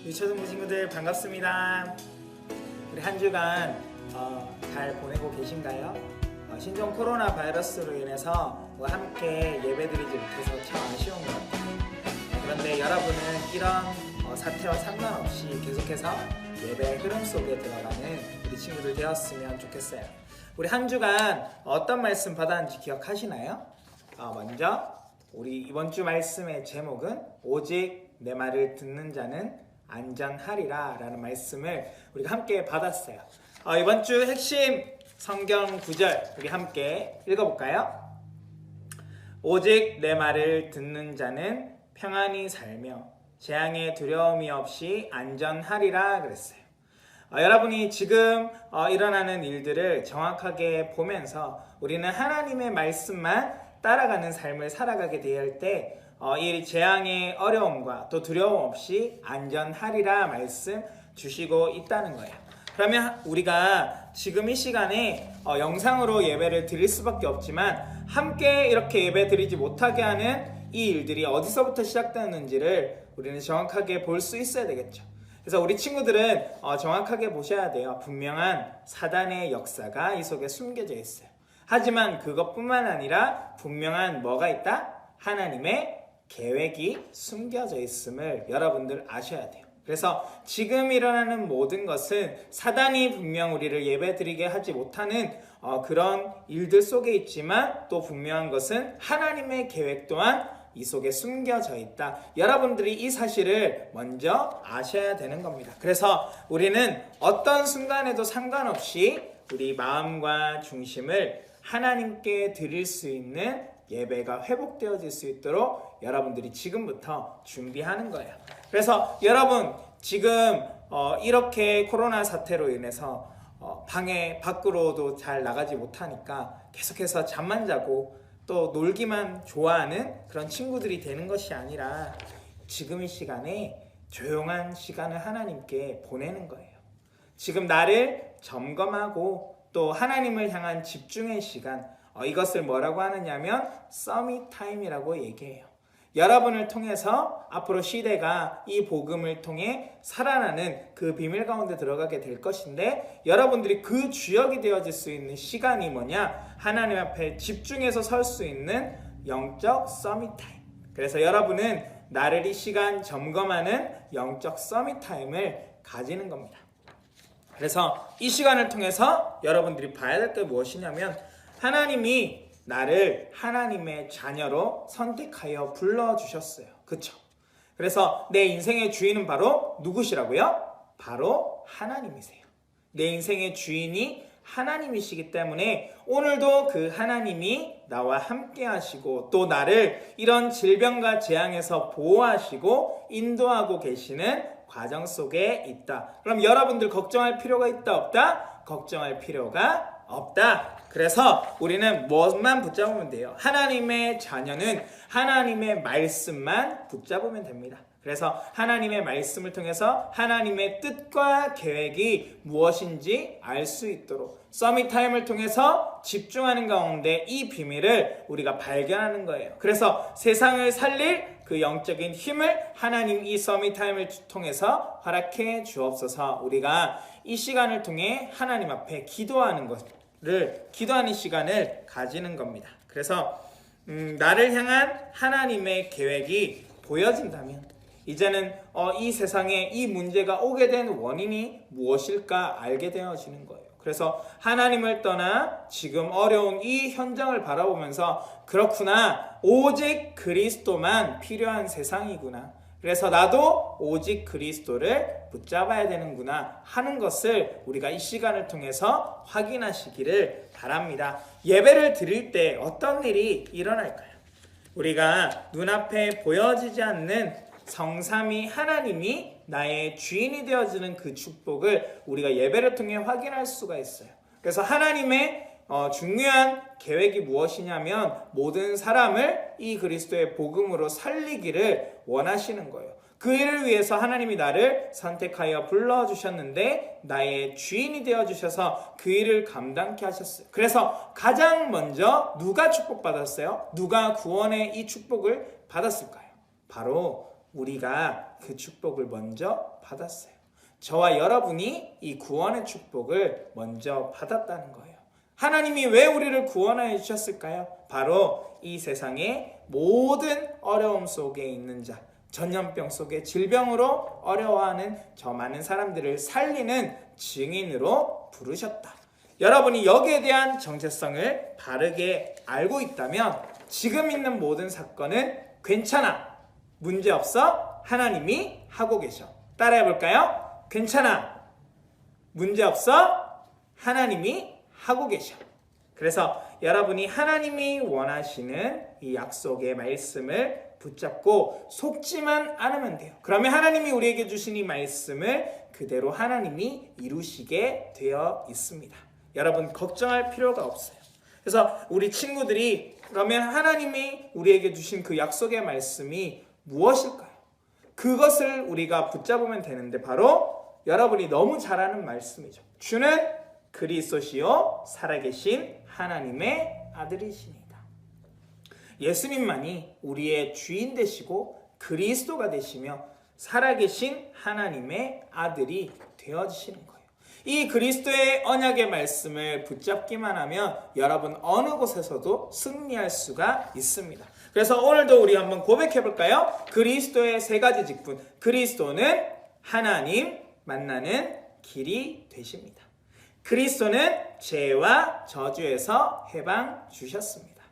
유초등부 친구들 반갑습니다. 우리 한 주간 잘 보내고 계신가요? 신종 코로나 바이러스로 인해서 함께 예배드리지 못해서 참 아쉬운 것 같아요. 그런데 여러분은 이런 사태와 상관없이 계속해서 예배의 흐름 속에 들어가는 우리 친구들 되었으면 좋겠어요. 우리 한 주간 어떤 말씀 받았는지 기억하시나요? 먼저 우리 이번 주 말씀의 제목은 오직 내 말을 듣는 자는 안전하리라 라는 말씀을 우리가 함께 받았어요. 이번 주 핵심 성경 구절 우리 함께 읽어볼까요? 오직 내 말을 듣는 자는 평안히 살며 재앙의 두려움이 없이 안전하리라 그랬어요. 여러분이 지금 일어나는 일들을 정확하게 보면서 우리는 하나님의 말씀만 따라가는 삶을 살아가게 될 때 이 재앙의 어려움과 또 두려움 없이 안전하리라 말씀 주시고 있다는 거예요. 그러면 우리가 지금 이 시간에 영상으로 예배를 드릴 수밖에 없지만 함께 이렇게 예배 드리지 못하게 하는 이 일들이 어디서부터 시작되는지를 우리는 정확하게 볼 수 있어야 되겠죠. 그래서 우리 친구들은 정확하게 보셔야 돼요. 분명한 사단의 역사가 이 속에 숨겨져 있어요. 하지만 그것뿐만 아니라 분명한 뭐가 있다? 하나님의 계획이 숨겨져 있음을 여러분들 아셔야 돼요. 그래서 지금 일어나는 모든 것은 사단이 분명 우리를 예배드리게 하지 못하는 그런 일들 속에 있지만 또 분명한 것은 하나님의 계획 또한 이 속에 숨겨져 있다. 여러분들이 이 사실을 먼저 아셔야 되는 겁니다. 그래서 우리는 어떤 순간에도 상관없이 우리 마음과 중심을 하나님께 드릴 수 있는 예배가 회복되어질 수 있도록 여러분들이 지금부터 준비하는 거예요. 그래서 여러분 지금 이렇게 코로나 사태로 인해서 방에 밖으로도 잘 나가지 못하니까 계속해서 잠만 자고 또 놀기만 좋아하는 그런 친구들이 되는 것이 아니라 지금 이 시간에 조용한 시간을 하나님께 보내는 거예요. 지금 나를 점검하고 또 하나님을 향한 집중의 시간, 이것을 뭐라고 하느냐면 서밋 타임이라고 얘기해요. 여러분을 통해서 앞으로 시대가 이 복음을 통해 살아나는 그 비밀 가운데 들어가게 될 것인데 여러분들이 그 주역이 되어질 수 있는 시간이 뭐냐? 하나님 앞에 집중해서 설 수 있는 영적 서밋 타임. 그래서 여러분은 나를 이 시간 점검하는 영적 서밋 타임을 가지는 겁니다. 그래서 이 시간을 통해서 여러분들이 봐야 될 게 무엇이냐면 하나님이 나를 하나님의 자녀로 선택하여 불러주셨어요. 그쵸? 그래서 내 인생의 주인은 바로 누구시라고요? 바로 하나님이세요. 내 인생의 주인이 하나님이시기 때문에 오늘도 그 하나님이 나와 함께 하시고 또 나를 이런 질병과 재앙에서 보호하시고 인도하고 계시는 과정 속에 있다. 그럼 여러분들 걱정할 필요가 있다 없다? 걱정할 필요가 없다. 그래서 우리는 무엇만 붙잡으면 돼요? 하나님의 자녀는 하나님의 말씀만 붙잡으면 됩니다. 그래서 하나님의 말씀을 통해서 하나님의 뜻과 계획이 무엇인지 알 수 있도록 서밋 타임을 통해서 집중하는 가운데 이 비밀을 우리가 발견하는 거예요. 그래서 세상을 살릴 그 영적인 힘을 하나님 이 서밋 타임을 통해서 허락해 주옵소서. 우리가 이 시간을 통해 하나님 앞에 기도하는 기도하는 시간을 가지는 겁니다. 그래서 나를 향한 하나님의 계획이 보여진다면 이제는 이 세상에 이 문제가 오게 된 원인이 무엇일까 알게 되어지는 거예요. 그래서 하나님을 떠나 지금 어려운 이 현장을 바라보면서 그렇구나, 오직 그리스도만 필요한 세상이구나. 그래서 나도 오직 그리스도를 붙잡아야 되는구나 하는 것을 우리가 이 시간을 통해서 확인하시기를 바랍니다. 예배를 드릴 때 어떤 일이 일어날까요? 우리가 눈앞에 보여지지 않는 성삼위 하나님이 나의 주인이 되어지는 그 축복을 우리가 예배를 통해 확인할 수가 있어요. 그래서 하나님의 중요한 계획이 무엇이냐면 모든 사람을 이 그리스도의 복음으로 살리기를 원하시는 거예요. 그 일을 위해서 하나님이 나를 선택하여 불러주셨는데 나의 주인이 되어주셔서 그 일을 감당케 하셨어요. 그래서 가장 먼저 누가 축복받았어요? 누가 구원의 이 축복을 받았을까요? 바로 우리가 그 축복을 먼저 받았어요. 저와 여러분이 이 구원의 축복을 먼저 받았다는 거예요. 하나님이 왜 우리를 구원하여 주셨을까요? 바로 이 세상의 모든 어려움 속에 있는 자, 전염병 속에 질병으로 어려워하는 저 많은 사람들을 살리는 증인으로 부르셨다. 여러분이 여기에 대한 정체성을 바르게 알고 있다면 지금 있는 모든 사건은 괜찮아, 문제없어, 하나님이 하고 계셔. 따라해 볼까요? 괜찮아, 문제없어, 하나님이 하고 계셔. 그래서 여러분이 하나님이 원하시는 이 약속의 말씀을 붙잡고 속지만 않으면 돼요. 그러면 하나님이 우리에게 주신 이 말씀을 그대로 하나님이 이루시게 되어 있습니다. 여러분 걱정할 필요가 없어요. 그래서 우리 친구들이 그러면 하나님이 우리에게 주신 그 약속의 말씀이 무엇일까요? 그것을 우리가 붙잡으면 되는데 바로 여러분이 너무 잘 아는 말씀이죠. 주는 그리스도시요 살아계신 하나님의 아들이시니다. 예수님만이 우리의 주인 되시고 그리스도가 되시며 살아계신 하나님의 아들이 되어지시는 거예요. 이 그리스도의 언약의 말씀을 붙잡기만 하면 여러분 어느 곳에서도 승리할 수가 있습니다. 그래서 오늘도 우리 한번 고백해 볼까요? 그리스도의 세 가지 직분. 그리스도는 하나님 만나는 길이 되십니다. 그리스도는 죄와 저주에서 해방 주셨습니다.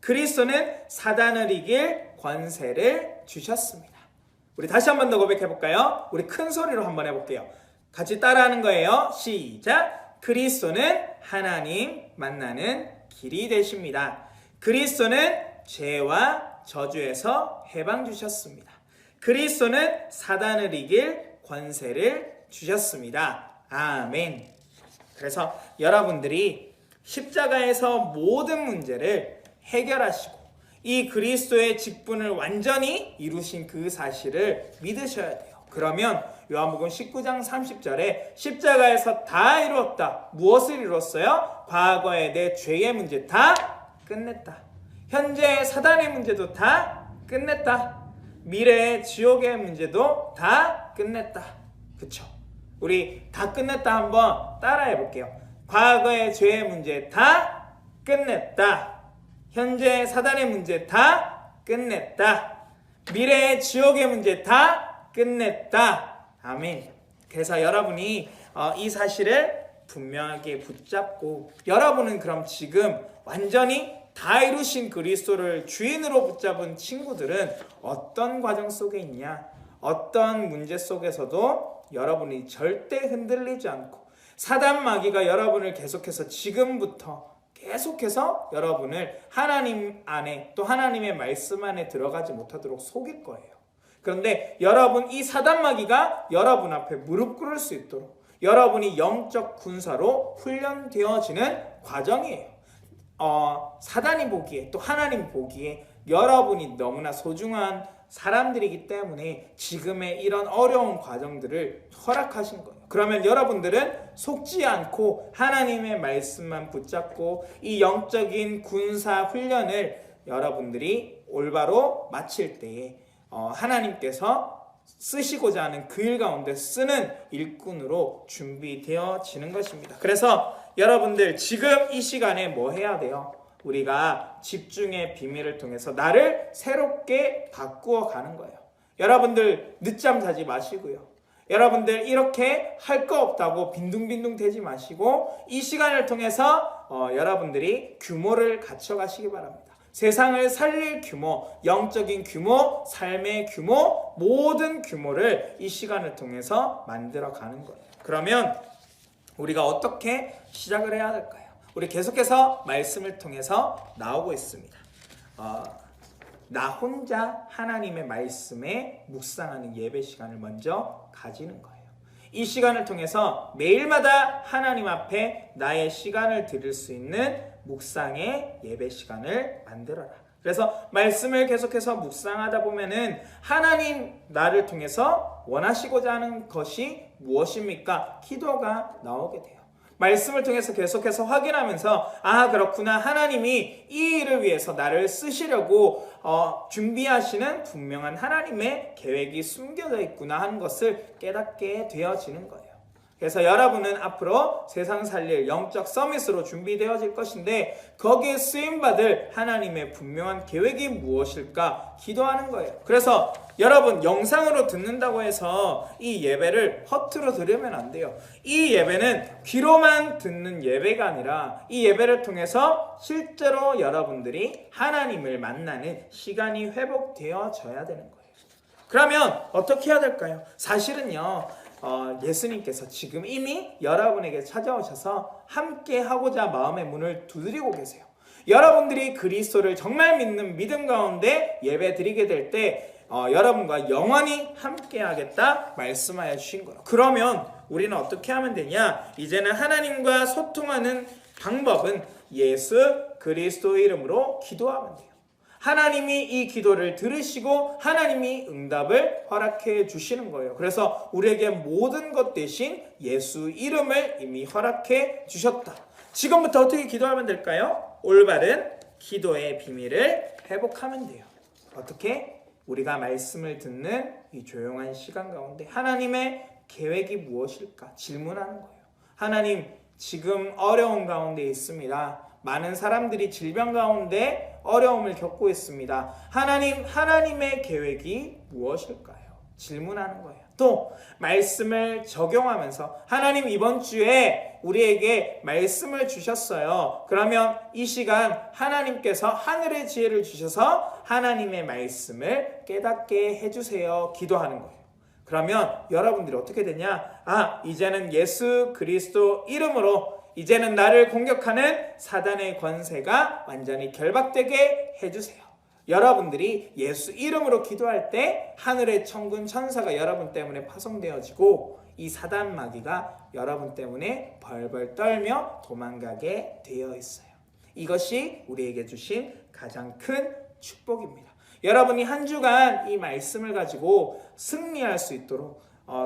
그리스도는 사단을 이길 권세를 주셨습니다. 우리 다시 한 번 더 고백해 볼까요? 우리 큰 소리로 한번 해볼게요. 같이 따라하는 거예요. 시작! 그리스도는 하나님 만나는 길이 되십니다. 그리스도는 죄와 저주에서 해방 주셨습니다. 그리스도는 사단을 이길 권세를 주셨습니다. 아멘. 그래서 여러분들이 십자가에서 모든 문제를 해결하시고 이 그리스도의 직분을 완전히 이루신 그 사실을 믿으셔야 돼요. 그러면 요한복음 19장 30절에 십자가에서 다 이루었다. 무엇을 이뤘어요? 과거의 내 죄의 문제 다 끝냈다. 현재 사단의 문제도 다 끝냈다. 미래의 지옥의 문제도 다 끝냈다. 그쵸? 우리 다 끝냈다 한번 따라해 볼게요. 과거의 죄의 문제 다 끝냈다. 현재 사단의 문제 다 끝냈다. 미래의 지옥의 문제 다 끝냈다. 아멘. 그래서 여러분이 이 사실을 분명하게 붙잡고 여러분은 그럼 지금 완전히 다 이루신 그리스도를 주인으로 붙잡은 친구들은 어떤 과정 속에 있냐? 어떤 문제 속에서도 여러분이 절대 흔들리지 않고 사단 마귀가 여러분을 계속해서 지금부터 계속해서 여러분을 하나님 안에 또 하나님의 말씀 안에 들어가지 못하도록 속일 거예요. 그런데 여러분 이 사단 마귀가 여러분 앞에 무릎 꿇을 수 있도록 여러분이 영적 군사로 훈련되어지는 과정이에요. 사단이 보기에 또 하나님 보기에 여러분이 너무나 소중한 사람들이기 때문에 지금의 이런 어려운 과정들을 허락하신 거예요. 그러면 여러분들은 속지 않고 하나님의 말씀만 붙잡고 이 영적인 군사 훈련을 여러분들이 올바로 마칠 때에 하나님께서 쓰시고자 하는 그 일 가운데 쓰는 일꾼으로 준비되어지는 것입니다. 그래서 여러분들 지금 이 시간에 뭐 해야 돼요? 우리가 집중의 비밀을 통해서 나를 새롭게 바꾸어 가는 거예요. 여러분들 늦잠 자지 마시고요. 여러분들 이렇게 할 거 없다고 빈둥빈둥 대지 마시고 이 시간을 통해서 여러분들이 규모를 갖춰가시기 바랍니다. 세상을 살릴 규모, 영적인 규모, 삶의 규모, 모든 규모를 이 시간을 통해서 만들어가는 거예요. 그러면 우리가 어떻게 시작을 해야 할까요? 우리 계속해서 말씀을 통해서 나오고 있습니다. 나 혼자 하나님의 말씀에 묵상하는 예배 시간을 먼저 가지는 거예요. 이 시간을 통해서 매일마다 하나님 앞에 나의 시간을 드릴 수 있는 묵상의 예배 시간을 만들어라. 그래서 말씀을 계속해서 묵상하다 보면은 하나님 나를 통해서 원하시고자 하는 것이 무엇입니까? 기도가 나오게 돼요. 말씀을 통해서 계속해서 확인하면서 아 그렇구나 하나님이 이 일을 위해서 나를 쓰시려고 준비하시는 분명한 하나님의 계획이 숨겨져 있구나 하는 것을 깨닫게 되어지는 거예요. 그래서 여러분은 앞으로 세상 살릴 영적 서밋으로 준비되어질 것인데 거기에 쓰임받을 하나님의 분명한 계획이 무엇일까 기도하는 거예요. 그래서 여러분 영상으로 듣는다고 해서 이 예배를 허투루 들으면 안 돼요. 이 예배는 귀로만 듣는 예배가 아니라 이 예배를 통해서 실제로 여러분들이 하나님을 만나는 시간이 회복되어져야 되는 거예요. 그러면 어떻게 해야 될까요? 사실은요 예수님께서 지금 이미 여러분에게 찾아오셔서 함께 하고자 마음의 문을 두드리고 계세요. 여러분들이 그리스도를 정말 믿는 믿음 가운데 예배 드리게 될 때 여러분과 영원히 함께 하겠다 말씀하여 주신 거예요. 그러면 우리는 어떻게 하면 되냐? 이제는 하나님과 소통하는 방법은 예수 그리스도 이름으로 기도하면 돼요. 하나님이 이 기도를 들으시고 하나님이 응답을 허락해 주시는 거예요. 그래서 우리에게 모든 것 대신 예수 이름을 이미 허락해 주셨다. 지금부터 어떻게 기도하면 될까요? 올바른 기도의 비밀을 회복하면 돼요. 어떻게? 우리가 말씀을 듣는 이 조용한 시간 가운데 하나님의 계획이 무엇일까 질문하는 거예요. 하나님, 지금 어려운 가운데 있습니다. 많은 사람들이 질병 가운데 어려움을 겪고 있습니다. 하나님, 하나님의 계획이 무엇일까요? 질문하는 거예요. 또 말씀을 적용하면서 하나님 이번 주에 우리에게 말씀을 주셨어요. 그러면 이 시간 하나님께서 하늘의 지혜를 주셔서 하나님의 말씀을 깨닫게 해주세요. 기도하는 거예요. 그러면 여러분들이 어떻게 되냐? 이제는 예수 그리스도 이름으로 이제는 나를 공격하는 사단의 권세가 완전히 결박되게 해주세요. 여러분들이 예수 이름으로 기도할 때 하늘의 천군 천사가 여러분 때문에 파송되어지고 이 사단 마귀가 여러분 때문에 벌벌 떨며 도망가게 되어 있어요. 이것이 우리에게 주신 가장 큰 축복입니다. 여러분이 한 주간 이 말씀을 가지고 승리할 수 있도록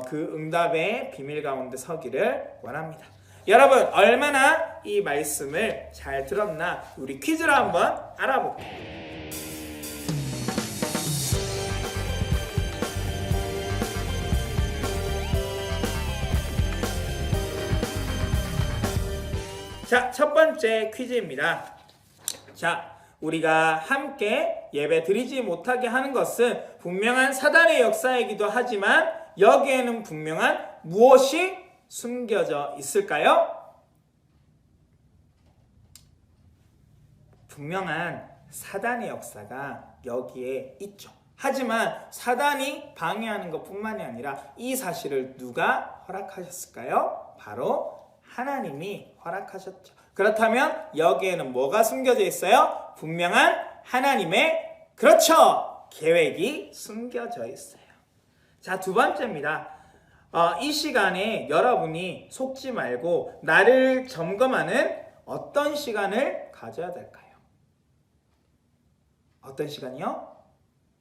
그 응답의 비밀 가운데 서기를 원합니다. 여러분 얼마나 이 말씀을 잘 들었나 우리 퀴즈로 한번 알아볼게요. 자, 첫 번째 퀴즈입니다. 자, 우리가 함께 예배 드리지 못하게 하는 것은 분명한 사단의 역사이기도 하지만 여기에는 분명한 무엇이 숨겨져 있을까요? 분명한 사단의 역사가 여기에 있죠. 하지만 사단이 방해하는 것뿐만이 아니라 이 사실을 누가 허락하셨을까요? 바로 하나님이 허락하셨죠. 그렇다면 여기에는 뭐가 숨겨져 있어요? 분명한 하나님의 그렇죠! 계획이 숨겨져 있어요. 자, 두 번째입니다. 이 시간에 여러분이 속지 말고 나를 점검하는 어떤 시간을 가져야 될까요? 어떤 시간이요?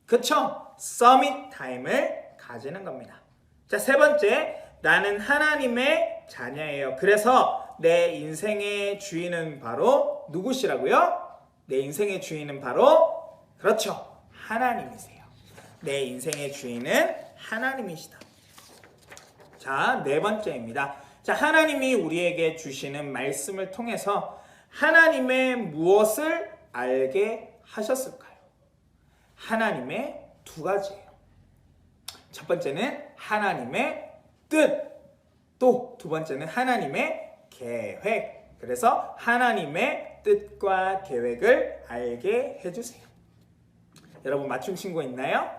그쵸? 서밋 타임을 가지는 겁니다. 자, 세 번째, 나는 하나님의 자녀예요. 그래서 내 인생의 주인은 바로 누구시라고요? 내 인생의 주인은 바로 그렇죠. 하나님이세요. 내 인생의 주인은 하나님이시다. 자, 네 번째입니다. 자, 하나님이 우리에게 주시는 말씀을 통해서 하나님의 무엇을 알게 하셨을까요? 하나님의 두 가지예요. 첫 번째는 하나님의 뜻, 또 두 번째는 하나님의 계획. 그래서 하나님의 뜻과 계획을 알게 해주세요. 여러분 맞춘 친구 있나요?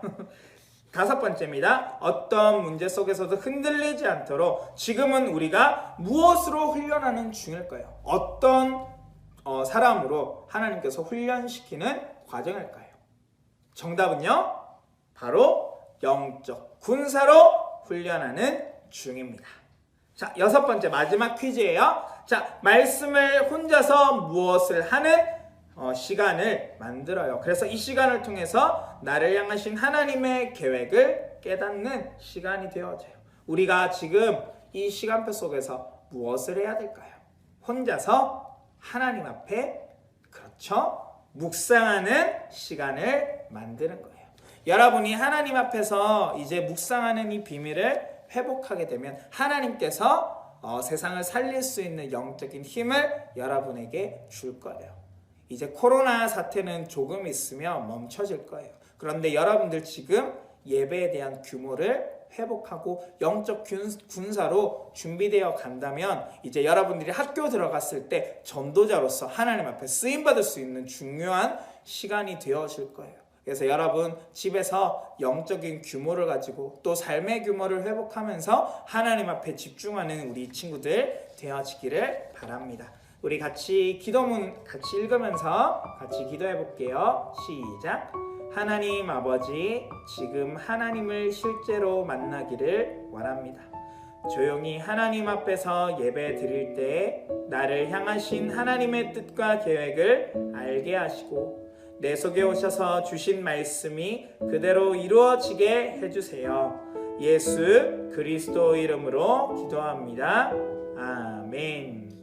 다섯 번째입니다. 어떤 문제 속에서도 흔들리지 않도록 지금은 우리가 무엇으로 훈련하는 중일까요? 어떤 사람으로 하나님께서 훈련시키는 과정일까요? 정답은요, 바로 영적 군사로 훈련하는 중입니다. 자, 여섯 번째 마지막 퀴즈예요. 자, 말씀을 혼자서 무엇을 하는 시간을 만들어요. 그래서 이 시간을 통해서 나를 향하신 하나님의 계획을 깨닫는 시간이 되어져요. 우리가 지금 이 시간표 속에서 무엇을 해야 될까요? 혼자서 하나님 앞에 그렇죠? 묵상하는 시간을 만드는 거예요. 여러분이 하나님 앞에서 이제 묵상하는 이 비밀을 회복하게 되면 하나님께서 세상을 살릴 수 있는 영적인 힘을 여러분에게 줄 거예요. 이제 코로나 사태는 조금 있으면 멈춰질 거예요. 그런데 여러분들 지금 예배에 대한 규모를 회복하고 영적 군사로 준비되어 간다면 이제 여러분들이 학교 들어갔을 때 전도자로서 하나님 앞에 쓰임받을 수 있는 중요한 시간이 되어질 거예요. 그래서 여러분 집에서 영적인 규모를 가지고 또 삶의 규모를 회복하면서 하나님 앞에 집중하는 우리 친구들 되어지기를 바랍니다. 우리 같이 기도문 같이 읽으면서 같이 기도해 볼게요. 시작. 하나님 아버지, 지금 하나님을 실제로 만나기를 원합니다. 조용히 하나님 앞에서 예배 드릴 때 나를 향하신 하나님의 뜻과 계획을 알게 하시고 내 속에 오셔서 주신 말씀이 그대로 이루어지게 해주세요. 예수 그리스도 이름으로 기도합니다. 아멘.